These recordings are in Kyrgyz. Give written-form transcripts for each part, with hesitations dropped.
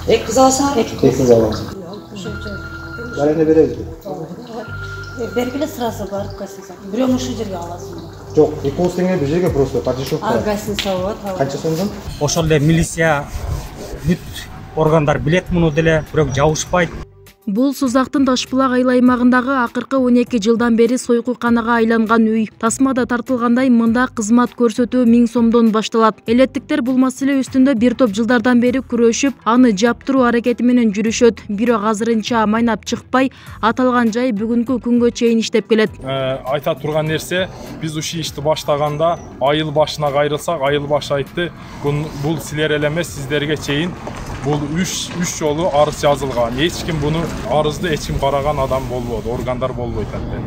Ek kız alsa? Ek kız alalım. Ben de veririz. Belgili sırası var kaçınsa. Biliyor şu жерге alasın. Жоқ, 200 теңге bir жерге просто подешевка. Гостиница Қанша сомдан? Ошол эле милиция бүт органдар билет муну деле, бирок жабышпайт. Бул Сузактын Ташбулак айыл аймагындагы акыркы 12 жылдан бери сойкуйканага айланган үй. Тасмада тартылгандай мында кызмат көрсөтүү 1000 сомдон башталат. Элеттиктер бул маселе үстүндө бир топ жылдардан бери күрөшүп, аны жаптыруу аракети менен жүрүшөт. Бирок азырынча майнап чыкпай, аталган жай бүгүнкү күнгө чейин иштеп келет. Айта турган нерсе, биз ушул ишти баштаганда айыл башына кайрылсак, айыл баш айтты, бул силер эле эмес, сиздерге чейин бул үч жолу арыз жазылган. Эч ким буну арызды эч ким караган адам болбойт, органдар болбойт атты.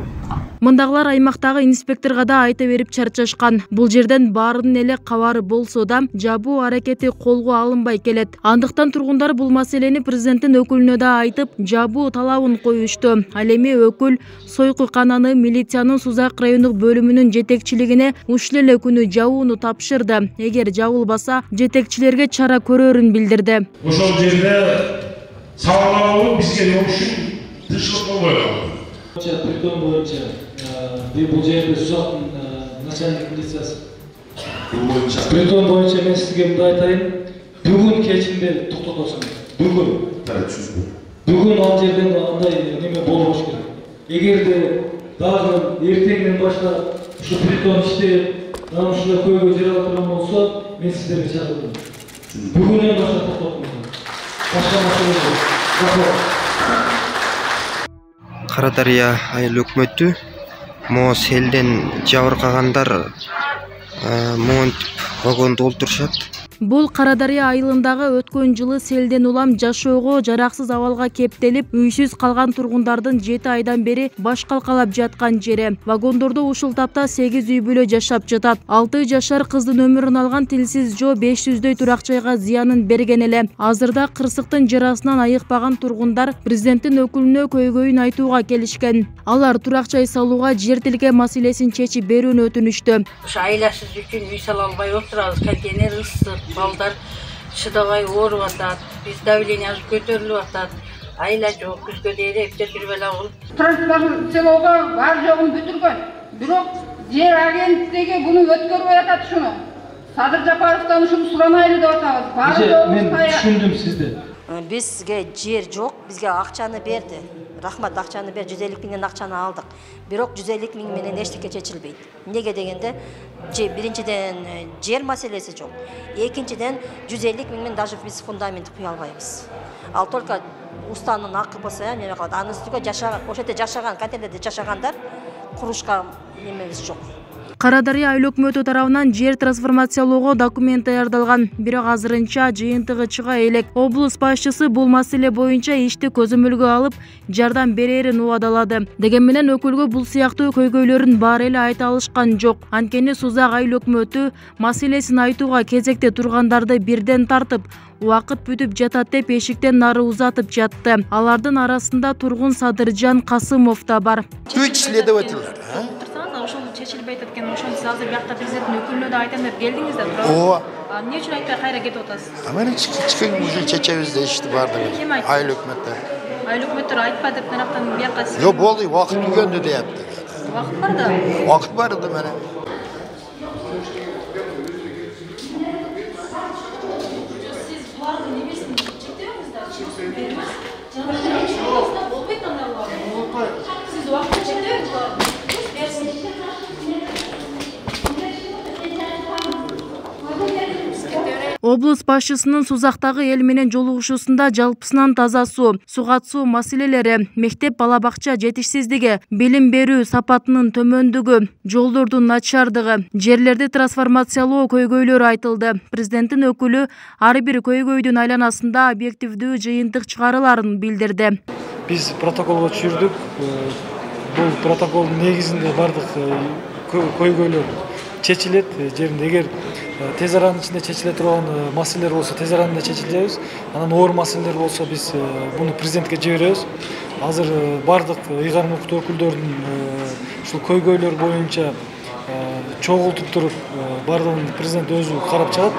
Мындагылар аймактагы инспекторго да айта берип чарчашкан. Бул жерден баарынын эле кабары болсо да жабуу аракети колго алынбай келет. Андыктан тургундар бул маселени президенттин өкүлүнө да айтып, жабуу талабын коюшту. Ал эми өкүл сойкуйкананы милициянын Сузак райондук бөлүмүнүн жетекчилигине ушул эле күнү жабууну тапшырды. Эгер жабылбаса, жетекчилерге чара көрөрүн билдирди. Ошол жерде салалуу бизге ушул тынччылык болбой Притон боюнча бул жерде Сузактын начальник милициясы. Притон боюнча мен сизге мындай айтайын. Бүгүн кечинде токтотосуң. Бүгүн ал жерден андай неме болбош керек. Эгерде дагы эртеңден баштап ушу притон иштеп, дагы ушундай көйгөй жер ала турган болсо, мен сиздерге чакырдым. Бүгүнөн баштап токтотуңуздар. Башка маселе жок. Карадария айыл өкмөтү могу селден жабыркагандар монтип вагонду олтурушат. Бул Карадария айылындагы өткөн жылы селден улам жашоого жараксыз абалга кептелип, үйсүз калган тургундардын 7 айдан бери баш калкалап жаткан жери. Вагондордо ушул тапта 8 үй бүлө жашап жатат. 6 жашар кыздын өмүрүн алган тилсиз жоо 500дөй турак жайга зыянын берген эле. Азырда кырсыктын жарасынан айыкпаган тургундар президенттин өкүлүнө көйгөйүн айтууга келишкен. Алар турак жай салууга жер тилке маселесин чечип берүүнү өтүнүштү. Ушу айласыз үчүн үй сала албай отурабыз, контейнер ысык. Балдар шыдабай ооруп атат, биз давлениябыз көтөрүлүп атат, айла жок, күзгө дейин эптеп жүрүп алабыз. Транспорт селого бар жогун бүтүргөн. Бирок жер агенттиги буну өткөрбөй атат ушуну. Садыр Жапаровдон ушуну суранайлы деп атабыз. Бар жогун мен түшүндүм сизди. Бизге жер жок, бизге акчаны берди. Рахмат, акчаны бер, 150 миңден акчаны алдык. Бирок 150 миң менен эчтеке чечилбейт. Неге дегенде, биринчиден жер маселеси жок. Экинчиден 150 миң менен даже биз фундамент куя албайбыз. Ал только устанын акы болсо, неме калат. Анын үстүгө жашаган, ошол жерде жашаган, контейнерде жашагандар курушка немебиз жок. Карадария айыл өкмөтү тарабынан жер трансформациялоого документ даярдалган, бирок азырынча жыйынтыгы чыга элек. Облус башчысы бул маселе боюнча ишти көзөмөлгө алып, жардам берерин убадалады. Деген менен өкүлгө бул сыяктуу көйгөйлөрүн баары эле айта алышкан жок. Анткени Сузак айыл өкмөтү маселесин айтууга кезекте тургандарды бирден тартып, убакыт бүтүп жатат деп эшиктен нары узатып жатты. Алардын арасында тургун Садыржан Касымов да бар. Ошол чечилбей жаткан, ошону сиз азыр биякта президенттин өкүлүнө да айтам деп келдиңиз да, туурабы? Ооба. Эмне үчүн айтпай кайра кетип атасыз? Мен чыккын уже чечебиз дешти бардыгы. Айыл өкмөттөр. Айыл өкмөттөр айтпа деп тарактан биякка сиз. Жок, болду, убакыт түгөндү депти. Убакыт бар да. Убакыт бар да менен. Сиз булардын немесин чектебеңиз да, чектебеңиз. Болбойт анда. Сиз убакытты чектебеңиз буларды. Облус башчысынын Сузактагы эл менен жолугушуусунда жалпысынан таза суу, сугат суу маселелери, мектеп бала бакча жетишсиздиги, билим берүү сапатынын төмөндүгү, жолдордун начардыгы, жерлерди трансформациялоо көйгөйлөрү айтылды. Президенттин өкүлү ар бир көйгөйдүн айланасында объективдүү жыйынтык чыгарыларын билдирди. Биз протоколго түшүрдүк. Бул протоколдун негизинде бардык көйгөйлөр чечилет. Жеринде эгер тез аранын ичинде чечиле турган маселелер болсо тез аранда чечилебиз. Анан оор маселелер болсо биз буну президентке жиберебиз. Азыр бардык ыйгарым укуктуу өкүлдөрдүн ушул көйгөйлөр боюнча чогултуп туруп бардыгын президент өзү карап чыгат.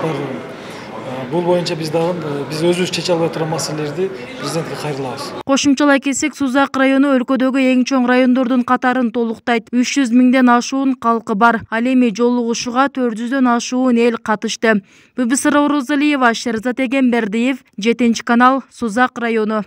бул боюнча биз дагы биз өзүбүз чече албай турган маселелерди президентке кайрылабыз. Кошумчалай кетсек, Сузак району өлкөдөгү эң чоң райондордун катарын толуктайт. 300 миңден ашуун калкы бар. Ал эми жолугушууга 400дөн ашуун эл катышты. ББС Розалиева, Шерзат Эгембердиев, 7 канал, Сузак району.